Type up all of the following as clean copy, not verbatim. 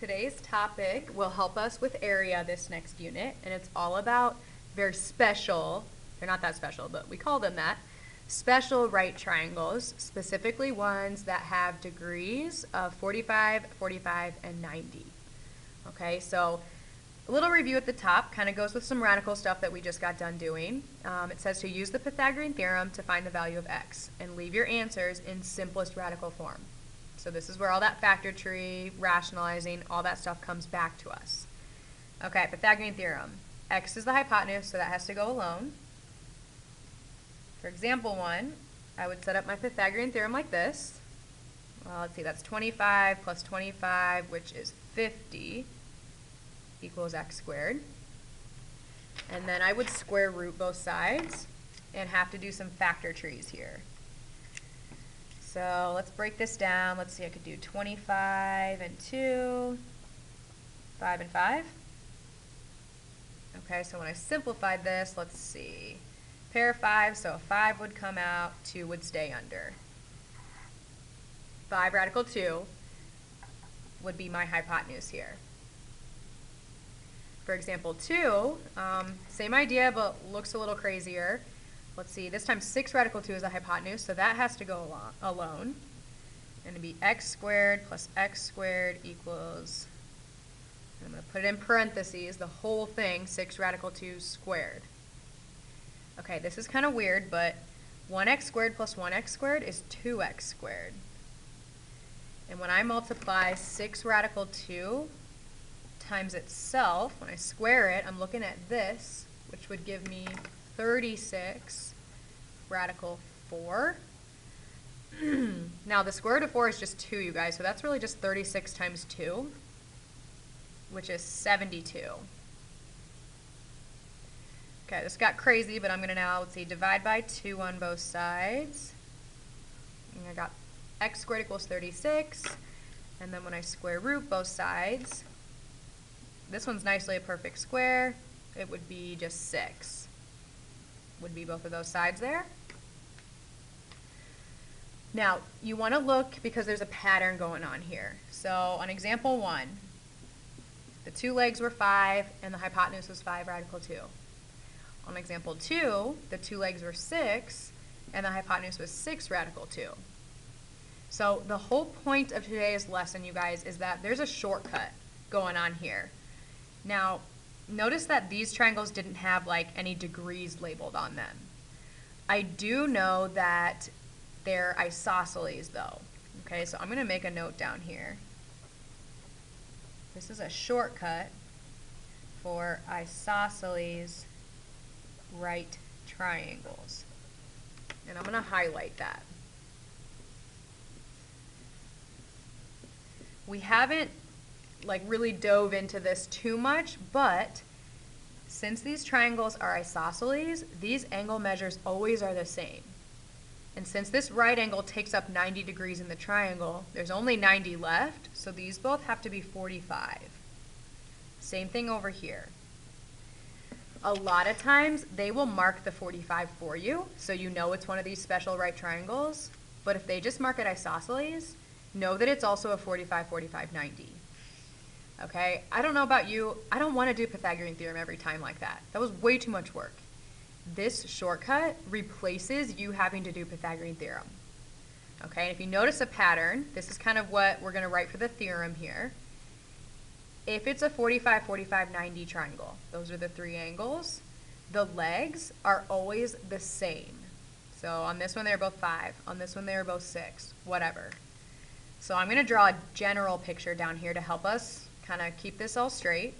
Today's topic will help us with area this next unit, and it's all about very special, they're not that special, but we call them that, special right triangles, specifically ones that have degrees of 45, 45, and 90. Okay, so a little review at the top kind of goes with some radical stuff that we just got done doing. It says to use the Pythagorean theorem to find the value of x and leave your answers in simplest radical form. So this is where all that factor tree, rationalizing, all that stuff comes back to us. Okay, Pythagorean theorem. X is the hypotenuse, so that has to go alone. For example 1, I would set up my Pythagorean theorem like this. Well, let's see, that's 25 plus 25, which is 50, equals x squared. And then I would square root both sides and have to do some factor trees here. So let's break this down. Let's see, I could do 25 and 2, 5 and 5. Okay, so when I simplified this, let's see. Pair of 5, so 5 would come out, 2 would stay under. 5 radical 2 would be my hypotenuse here. For example 2, same idea but looks a little crazier. Let's see, this time 6 radical 2 is a hypotenuse, so that has to go alone. And it'd be x squared plus x squared equals, I'm going to put it in parentheses, the whole thing, 6 radical 2 squared. Okay, this is kind of weird, but 1x squared plus 1x squared is 2x squared. And when I multiply 6 radical 2 times itself, when I square it, I'm looking at this, which would give me 36 radical 4. Now the square root of 4 is just 2, you guys, so that's really just 36 times 2, which is 72. Okay, this got crazy, but I'm going to now, let's see, divide by 2 on both sides. And I got x squared equals 36, and then when I square root both sides, this one's nicely a perfect square, it would be just 6. Would be both of those sides there. Now, you want to look because there's a pattern going on here. So on example 1, the 2 legs were 5 and the hypotenuse was 5 radical 2. On example 2, the 2 legs were 6 and the hypotenuse was 6 radical 2. So the whole point of today's lesson, you guys, is that there's a shortcut going on here. Now, notice that these triangles didn't have like any degrees labeled on them. I do know that they're isosceles though. Okay, so I'm going to make a note down here. This is a shortcut for isosceles right triangles. And I'm going to highlight that. We haven't really dove into this too much, but since these triangles are isosceles, these angle measures always are the same. And since this right angle takes up 90 degrees in the triangle, there's only 90 left, so these both have to be 45. Same thing over here. A lot of times they will mark the 45 for you, so you know it's one of these special right triangles, but if they just mark it isosceles, know that it's also a 45, 45, 90. Okay, I don't know about you, I don't want to do Pythagorean theorem every time like that. That was way too much work. This shortcut replaces you having to do Pythagorean theorem. Okay, and if you notice a pattern, this is kind of what we're going to write for the theorem here. If it's a 45, 45, 90 triangle, those are the 3 angles, the legs are always the same. So on this one they're both 5, on this one they're both 6, whatever. So I'm going to draw a general picture down here to help us kind of keep this all straight.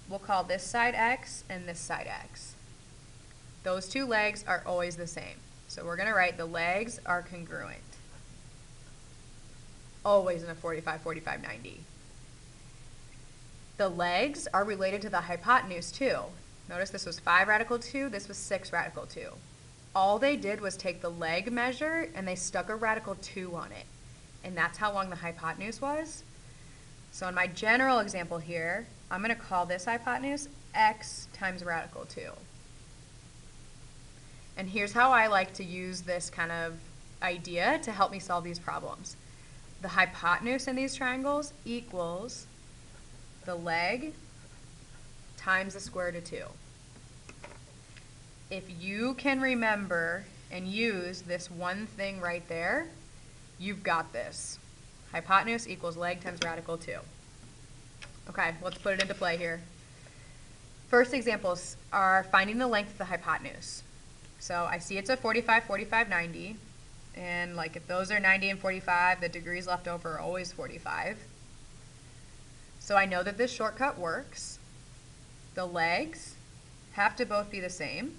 We'll call this side x and this side x. Those 2 legs are always the same. So we're going to write the legs are congruent. Always in a 45, 45, 90. The legs are related to the hypotenuse too. Notice this was 5 radical 2, this was 6 radical 2. All they did was take the leg measure and they stuck a radical 2 on it. And that's how long the hypotenuse was. So in my general example here, I'm going to call this hypotenuse x times radical 2. And here's how I like to use this kind of idea to help me solve these problems. the hypotenuse in these triangles equals the leg times the square root of 2. If you can remember and use this one thing right there, you've got this. Hypotenuse equals leg times radical 2. Okay, let's put it into play here. First examples are finding the length of the hypotenuse. So I see it's a 45, 45, 90. And like if those are 90 and 45, the degrees left over are always 45. So I know that this shortcut works. The legs have to both be the same.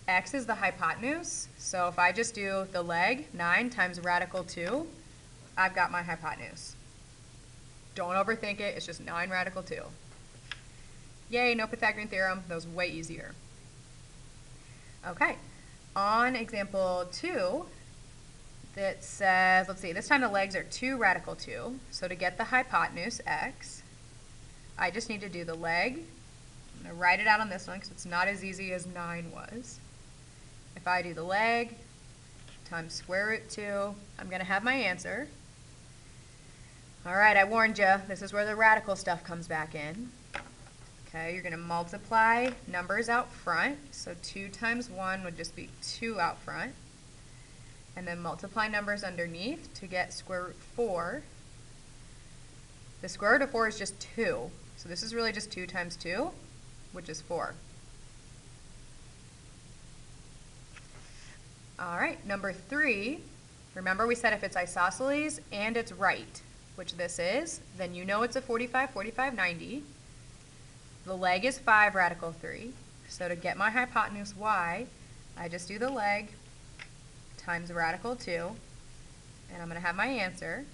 X is the hypotenuse. So if I just do the leg, 9 times radical 2, I've got my hypotenuse. Don't overthink it. It's just 9 radical 2. Yay, no Pythagorean theorem. That was way easier. Okay. On example 2, that says, let's see, this time the legs are 2 radical 2. So to get the hypotenuse, x, I just need to do the leg. I'm going to write it out on this one because it's not as easy as 9 was. If I do the leg times square root 2, I'm going to have my answer. All right, I warned you. This is where the radical stuff comes back in. Okay, you're going to multiply numbers out front. So 2 times 1 would just be 2 out front. And then multiply numbers underneath to get square root 4. The square root of 4 is just 2. So this is really just 2 times 2, which is 4. All right, number 3. Remember we said if it's isosceles and it's right, which this is, then you know it's a 45, 45, 90. The leg is 5 radical 3. So to get my hypotenuse y, I just do the leg times radical 2, and I'm going to have my answer.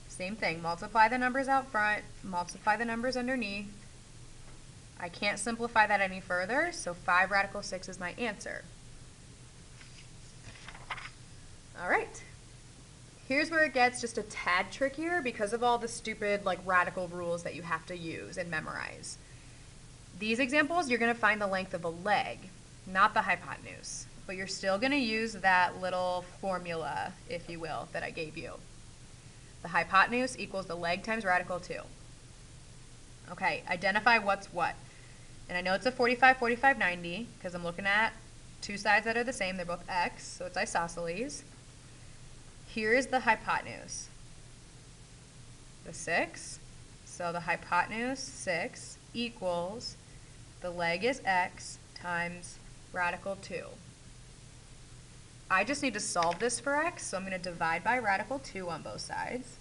Same thing, multiply the numbers out front, multiply the numbers underneath. I can't simplify that any further, so 5 radical 6 is my answer. All right. Here's where it gets just a tad trickier because of all the stupid radical rules that you have to use and memorize. These examples, you're going to find the length of a leg, not the hypotenuse. But you're still going to use that little formula, if you will, that I gave you. The hypotenuse equals the leg times radical 2. Okay, identify what's what. And I know it's a 45, 45, 90 because I'm looking at two sides that are the same. They're both x, so it's isosceles. Here is the hypotenuse, the 6. So the hypotenuse, 6, equals the leg is x times radical 2. I just need to solve this for x, so I'm going to divide by radical 2 on both sides.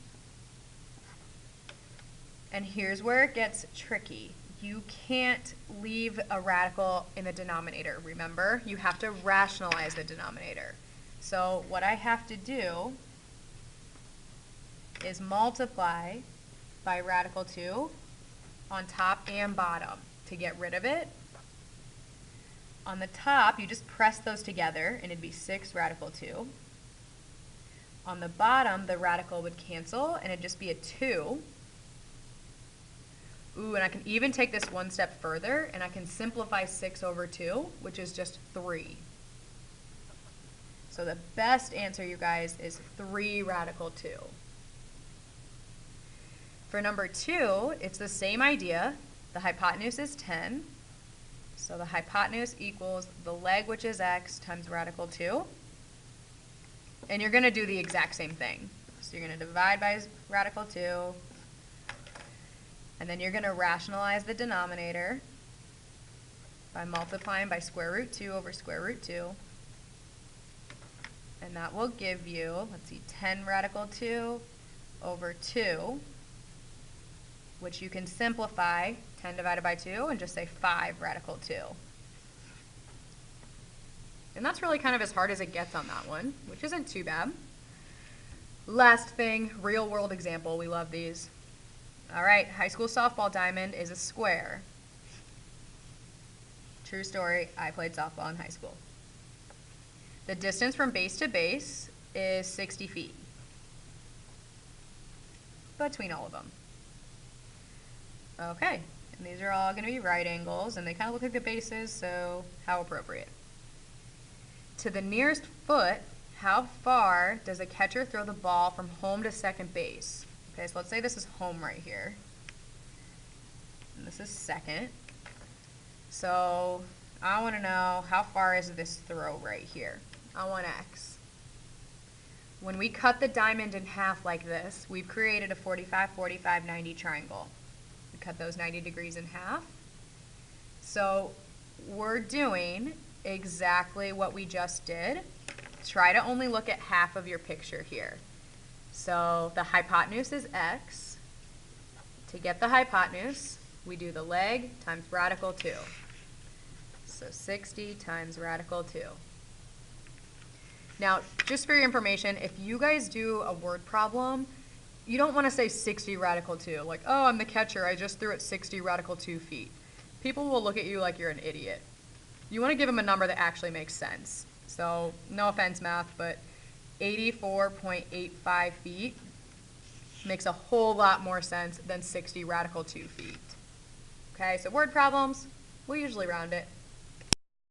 And here's where it gets tricky. You can't leave a radical in the denominator, remember? You have to rationalize the denominator. So what I have to do is multiply by radical 2 on top and bottom to get rid of it. On the top, you just press those together, and it'd be 6 radical 2. On the bottom, the radical would cancel, and it'd just be a 2. Ooh, and I can even take this one step further, and I can simplify 6 over 2, which is just 3. So the best answer, you guys, is 3 radical 2. For number 2, it's the same idea. The hypotenuse is 10. So the hypotenuse equals the leg, which is x, times radical 2. And you're going to do the exact same thing. So you're going to divide by radical 2. And then you're going to rationalize the denominator by multiplying by square root 2 over square root 2. And that will give you, let's see, 10 radical 2 over 2, which you can simplify 10 divided by 2 and just say 5 radical 2. And that's really kind of as hard as it gets on that one, which isn't too bad. Last thing, real world example. We love these. All right, high school softball diamond is a square. True story, I played softball in high school. The distance from base to base is 60 feet between all of them. Okay, and these are all going to be right angles, and they kind of look like the bases, so how appropriate. To the nearest foot, how far does a catcher throw the ball from home to second base? Okay, so let's say this is home right here. And this is second. So I want to know how far is this throw right here. I want X. When we cut the diamond in half like this, we've created a 45, 45, 90 triangle. We cut those 90 degrees in half. So we're doing exactly what we just did. Try to only look at half of your picture here. So the hypotenuse is X. To get the hypotenuse, we do the leg times radical 2. So 60 times radical 2. Now, just for your information, if you guys do a word problem, you don't want to say 60 radical 2. Like, oh, I'm the catcher, I just threw it 60 radical 2 feet. People will look at you like you're an idiot. You want to give them a number that actually makes sense. So, no offense, math, but 84.85 feet makes a whole lot more sense than 60 radical 2 feet. Okay, so word problems, we usually round it.